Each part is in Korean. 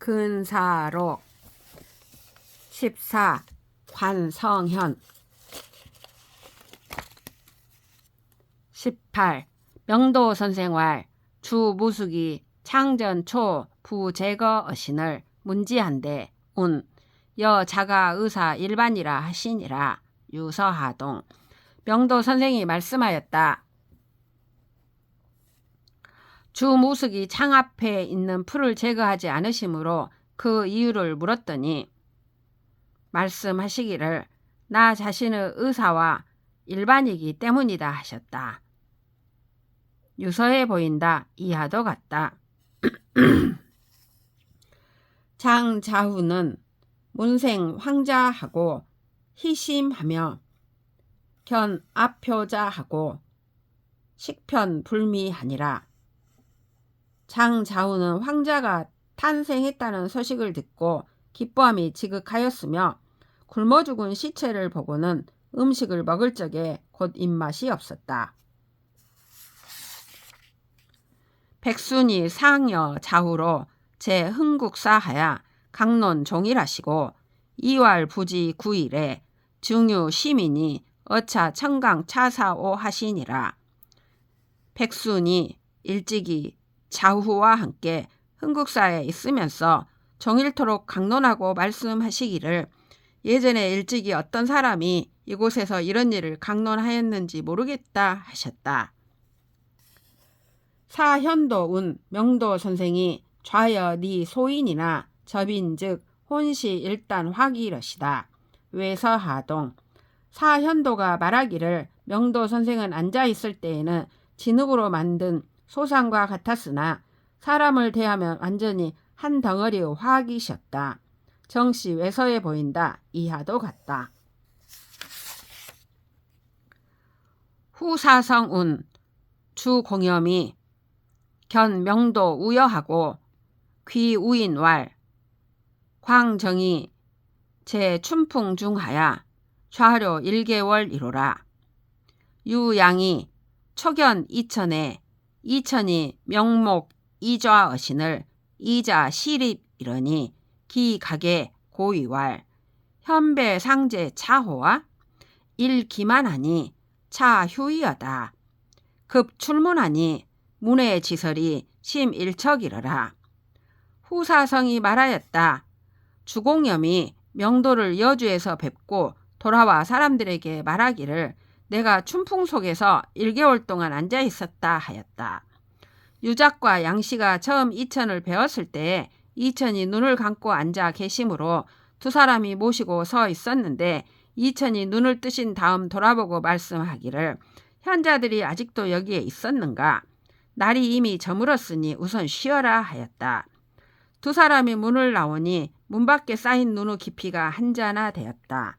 근사록 14. 관성현 18. 명도 선생왈 주무숙이 창전 초 부제거 어신을 문지한데 운 여자가 의사 일반이라 하시니라. 유서하동. 명도 선생이 말씀하였다. 주무숙이 창 앞에 있는 풀을 제거하지 않으시므로 그 이유를 물었더니 말씀하시기를 나 자신의 의사와 일반이기 때문이다 하셨다. 유서에 보인다. 이하도 같다. 장자후는 문생 황자하고 희심하며 견 앞효자하고 식편 불미하니라. 장자후는 황자가 탄생했다는 소식을 듣고 기뻐함이 지극하였으며 굶어 죽은 시체를 보고는 음식을 먹을 적에 곧 입맛이 없었다. 백순이 상여 자후로 제흥국사하야 강론 종일하시고 2월 부지 9일에 증유 시민이 어차 청강 차사오 하시니라. 백순이 일찍이 자후와 함께 흥국사에 있으면서 종일토록 강론하고 말씀하시기를 예전에 일찍이 어떤 사람이 이곳에서 이런 일을 강론하였는지 모르겠다 하셨다. 사현도운 명도 선생이 좌여 니 소인이나 접인즉 혼시 일단 화기러시다. 외서하동. 사현도가 말하기를 명도 선생은 앉아있을 때에는 진흙으로 만든 소상과 같았으나 사람을 대하면 완전히 한 덩어리의 화기셨다. 정시 외서에 보인다. 이하도 같다. 후사성운 주공염이 견 명도 우여하고 귀우인왈 광정이 제춘풍 중하야 좌료 1개월 이로라. 유양이 초견 이천에 이천이 명목 이좌어신을 이자 시립 이러니 기가게 고위왈 현배 상제 차호와 일기만하니 차휴이여다. 급 출문하니 문의 지설이 심일척이러라. 후사성이 말하였다. 주공염이 명도를 여주에서 뵙고 돌아와 사람들에게 말하기를 내가 춘풍 속에서 1개월 동안 앉아 있었다 하였다. 유작과 양씨가 처음 이천을 배웠을 때에 이천이 눈을 감고 앉아 계시므로 두 사람이 모시고 서 있었는데 이천이 눈을 뜨신 다음 돌아보고 말씀하기를 현자들이 아직도 여기에 있었는가? 날이 이미 저물었으니 우선 쉬어라 하였다. 두 사람이 문을 나오니 문 밖에 쌓인 눈의 깊이가 한자나 되었다.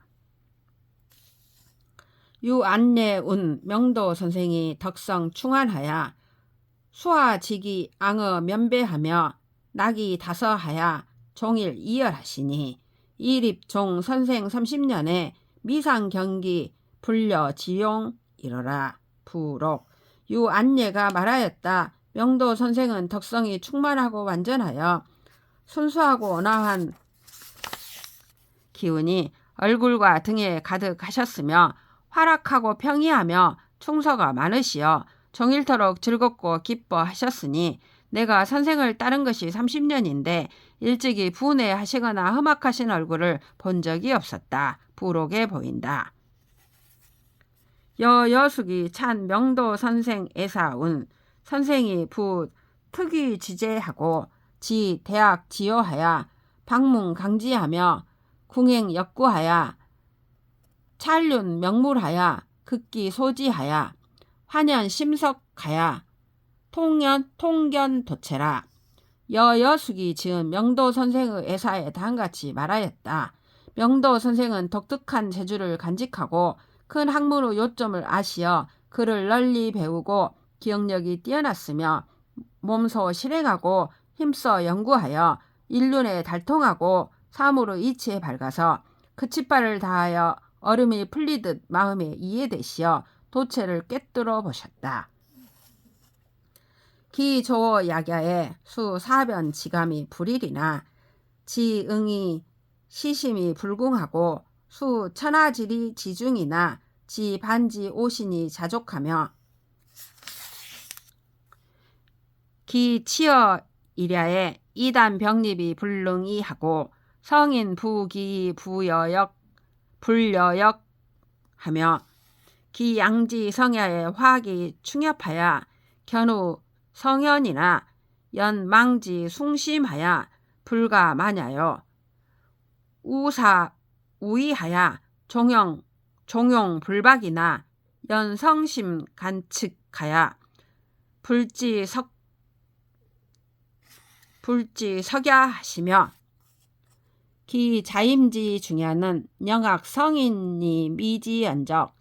유안내운 명도 선생이 덕성 충안하야 수하지기 앙어 면배하며 낙이 다서하야 종일 이열하시니 이립종 선생 30년에 미상경기 불려 지용 이러라. 부록. 유안예가 말하였다. 명도 선생은 덕성이 충만하고 완전하여 순수하고 온화한 기운이 얼굴과 등에 가득하셨으며 활락하고 평이하며 충서가 많으시어 종일토록 즐겁고 기뻐하셨으니 내가 선생을 따른 것이 30년인데 일찍이 분해하시거나 험악하신 얼굴을 본 적이 없었다. 부록에 보인다. 여여숙이 찬 명도 선생 애사운 선생이 부 특위 지제하고 지 대학 지효하야 방문 강지하며 궁행 역구하야 찰륜 명물하야 극기 소지하야 환연 심석하야 통견 도체라. 여여숙이 지은 명도 선생의 애사에 다음같이 말하였다. 명도 선생은 독특한 재주를 간직하고 큰 학문의 요점을 아시어 글을 널리 배우고 기억력이 뛰어났으며 몸소 실행하고 힘써 연구하여 인륜에 달통하고 사물의 이치에 밝아서 그 치발을 다하여 얼음이 풀리듯 마음에 이해되시어 도체를 꿰뚫어 보셨다. 기조어 약야에 수 사변 지감이 불일이나 지응이 시심이 불궁하고 수 천하질이 지중이나 지 반지 오신이 자족하며 기 치어 이랴에 이단 병립이 불능이하고 성인 부기 부여역 불여역 하며 기 양지 성야에 화기 충협하여 견우 성현이나 연망지 숭심하여 불가 마냐요 우사 우이하여 종용 불박이나 연성심 간측하여 불지 석야 하시며 기 자임지 중야는 영악 성인이 미지연적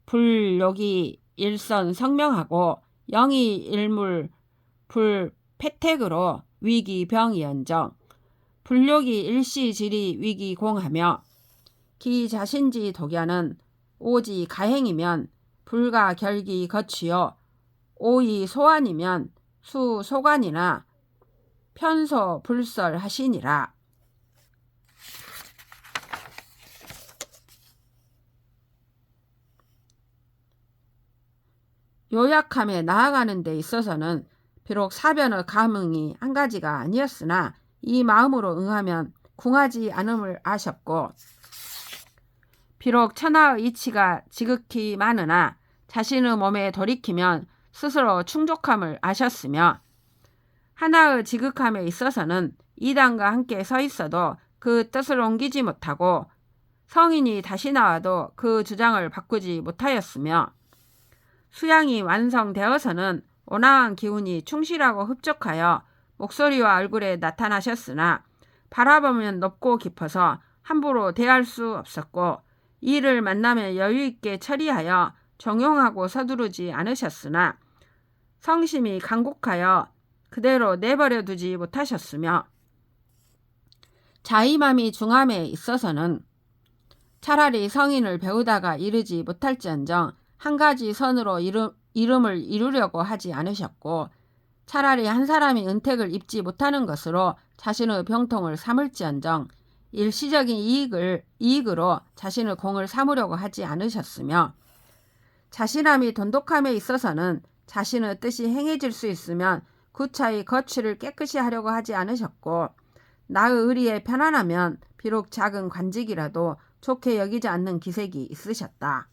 불욕이 일선 성명하고 영이 일물 불패택으로 위기병이연정 불욕이 일시질이 위기공하며 기 자신지 독야는 오지 가행이면 불가 결기 거취요 오이 소환이면 수 소관이나 편소 불설 하시니라. 요약함에 나아가는 데 있어서는 비록 사변의 감응이 한 가지가 아니었으나 이 마음으로 응하면 궁하지 않음을 아셨고 비록 천하의 이치가 지극히 많으나 자신의 몸에 돌이키면 스스로 충족함을 아셨으며 하나의 지극함에 있어서는 이단과 함께 서 있어도 그 뜻을 옮기지 못하고 성인이 다시 나와도 그 주장을 바꾸지 못하였으며 수양이 완성되어서는 온화한 기운이 충실하고 흡족하여 목소리와 얼굴에 나타나셨으나 바라보면 높고 깊어서 함부로 대할 수 없었고 이를 만나면 여유있게 처리하여 정용하고 서두르지 않으셨으나 성심이 간곡하여 그대로 내버려 두지 못하셨으며 자의맘이 중함에 있어서는 차라리 성인을 배우다가 이르지 못할지언정 한 가지 선으로 이름을 이루려고 하지 않으셨고 차라리 한 사람이 은택을 입지 못하는 것으로 자신의 병통을 삼을지언정 일시적인 이익으로 자신의 공을 삼으려고 하지 않으셨으며 자신함이 돈독함에 있어서는 자신의 뜻이 행해질 수 있으면 구차히 거취를 깨끗이 하려고 하지 않으셨고 나의 의리에 편안하면 비록 작은 관직이라도 좋게 여기지 않는 기색이 있으셨다.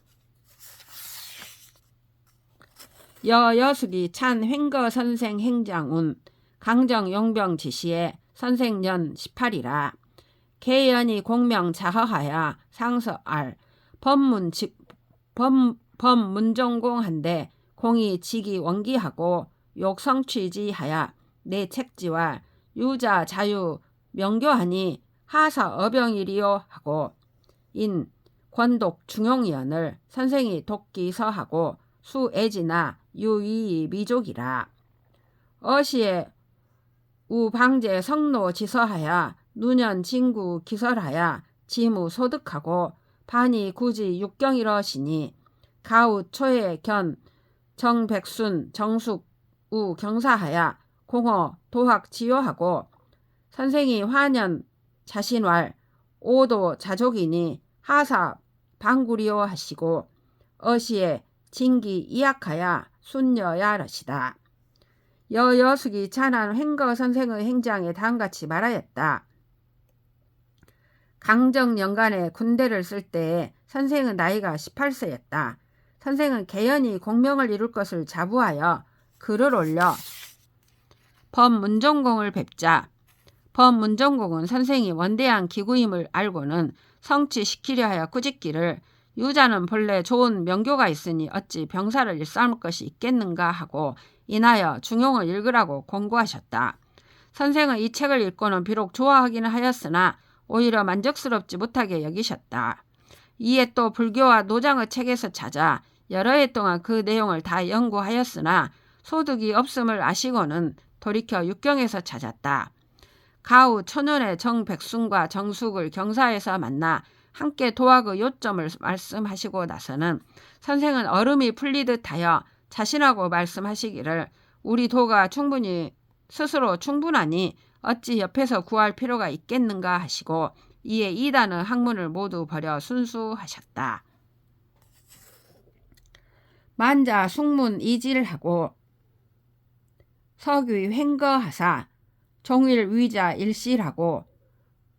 여수기 찬 횡거 선생 행장운 강정 용병 지시에 선생년 18이라 계연이 공명 자허하여 상서알 법문전공한데 공이 지기 원기하고 욕성취지하여 내 책지와 유자 자유 명교하니 하사 어병이리요 하고 인 권독 중용위원을 선생이 독기서하고 수애지나 유이 미족이라 어시에 우방제 성로 지서하여 누년 진구 기설하여 지무 소득하고 반이 굳이 육경이러시니 가우 초에 견 정백순 정숙 우 경사하여 공허 도학 지요하고 선생이 화년 자신왈 오도 자족이니 하사 방구리요 하시고 어시에 진기 이약하여 순여야러시다. 여수기 찬한 횡거 선생의 행장에 다음같이 말하였다. 강정연간에 군대를 쓸 때에 선생의 나이가 18세였다. 선생은 개연히 공명을 이룰 것을 자부하여 글을 올려 법문전공을 뵙자 법문전공은 선생이 원대한 기구임을 알고는 성취시키려 하여 꾸짖기를 유자는 본래 좋은 명교가 있으니 어찌 병사를 일삼을 것이 있겠는가 하고 인하여 중용을 읽으라고 권고하셨다. 선생은 이 책을 읽고는 비록 좋아하기는 하였으나 오히려 만족스럽지 못하게 여기셨다. 이에 또 불교와 노장의 책에서 찾아 여러 해 동안 그 내용을 다 연구하였으나 소득이 없음을 아시고는 돌이켜 육경에서 찾았다. 가후 초년에 정백순과 정숙을 경사에서 만나 함께 도학의 요점을 말씀하시고 나서는 선생은 얼음이 풀리듯 하여 자신하고 말씀하시기를 우리 도가 스스로 충분하니 어찌 옆에서 구할 필요가 있겠는가 하시고 이에 이단은 학문을 모두 버려 순수하셨다. 만자 숙문 이질하고 석위 횡거하사 종일 위자 일실하고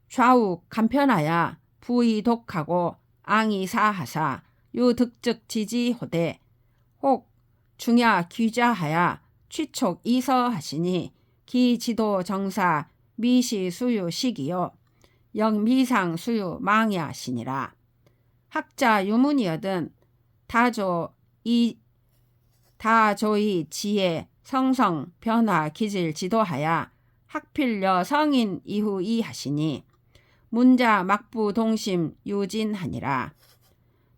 좌우 간편하야 부의독하고 앙이사하사 유득즉 지지호대 혹 중야 귀자하야 취촉 이서하시니 기지도 정사 미시 수유 시기요 영미상 수유 망야시니라. 학자 유문이여든 다조이 지혜 성성 변화 기질 지도하야 학필여 성인 이후 이하시니 문자 막부 동심 유진하니라.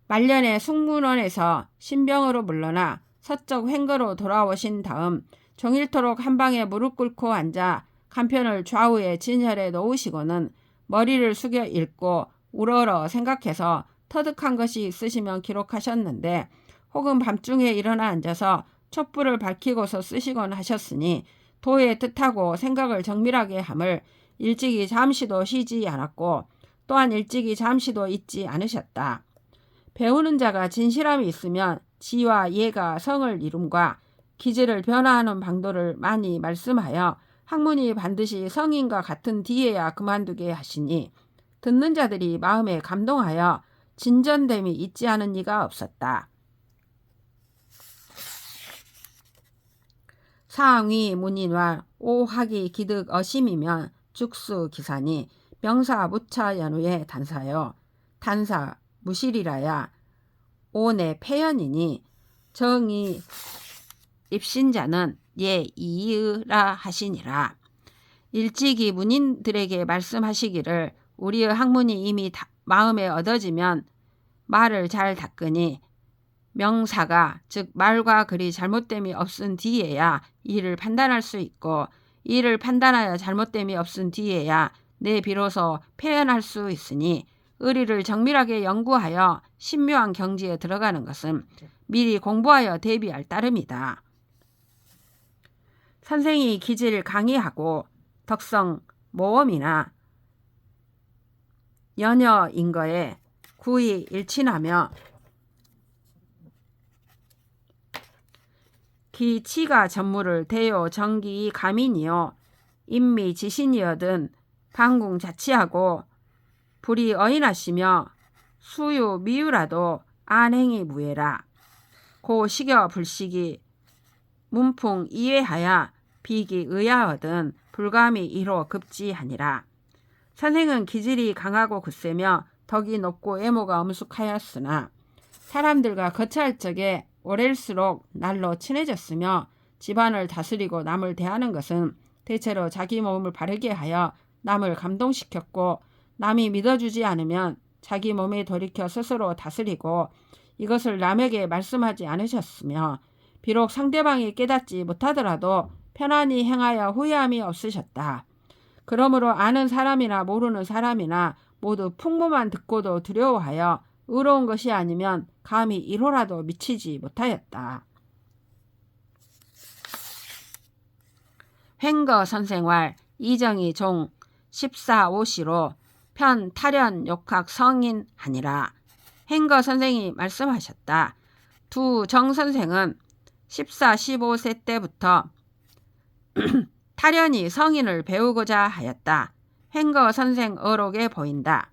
말년에 숙문원에서 신병으로 물러나 서쪽 횡거로 돌아오신 다음 종일토록 한방에 무릎 꿇고 앉아 간편을 좌우에 진열해 놓으시고는 머리를 숙여 읽고 우러러 생각해서 터득한 것이 있으시면 기록하셨는데 혹은 밤중에 일어나 앉아서 촛불을 밝히고서 쓰시곤 하셨으니 도의 뜻하고 생각을 정밀하게 함을 일찍이 잠시도 쉬지 않았고 또한 일찍이 잠시도 잊지 않으셨다. 배우는 자가 진실함이 있으면 지와 예가 성을 이룸과 기질을 변화하는 방도를 많이 말씀하여 학문이 반드시 성인과 같은 뒤에야 그만두게 하시니 듣는 자들이 마음에 감동하여 진전됨이 있지 않은 이가 없었다. 상위 문인과 오학이 기득 어심이면 죽수 기사니 명사 무차 연후에 단사요 단사 무실이라야 오내 폐연이니 정의 입신자는 예 이의라 하시니라. 일찍이 문인들에게 말씀하시기를 우리의 학문이 이미 마음에 얻어지면 말을 잘 닦으니 명사가 즉 말과 글이 잘못됨이 없은 뒤에야 이를 판단할 수 있고 이를 판단하여 잘못됨이 없은 뒤에야 내 비로소 표현할 수 있으니 의리를 정밀하게 연구하여 신묘한 경지에 들어가는 것은 미리 공부하여 대비할 따름이다. 선생이 기질 강의하고 덕성 모험이나 연여인 거에 구이 일친하며 기치가 전무를 대요 정기 가민이요 인미 지신이여든 방궁 자치하고 불이 어인하시며 수유 미유라도 안행이 무해라. 고 시겨 불식이 문풍 이해하야 비기 의하거든 불감이 이로 급지하니라. 선생은 기질이 강하고 굳세며 덕이 높고 외모가 엄숙하였으나 사람들과 거처할 적에 오래일수록 날로 친해졌으며 집안을 다스리고 남을 대하는 것은 대체로 자기 몸을 바르게 하여 남을 감동시켰고 남이 믿어주지 않으면 자기 몸에 돌이켜 스스로 다스리고 이것을 남에게 말씀하지 않으셨으며 비록 상대방이 깨닫지 못하더라도 편안히 행하여 후회함이 없으셨다. 그러므로 아는 사람이나 모르는 사람이나 모두 풍부만 듣고도 두려워하여 의로운 것이 아니면 감히 1호라도 미치지 못하였다. 횡거 선생활 이정희 종 14오시로 편 탈연 욕학 성인 하니라. 횡거 선생이 말씀하셨다. 두 정 선생은 14, 15세 때부터 탈연이 성인을 배우고자 하였다. 횡거 선생 어록에 보인다.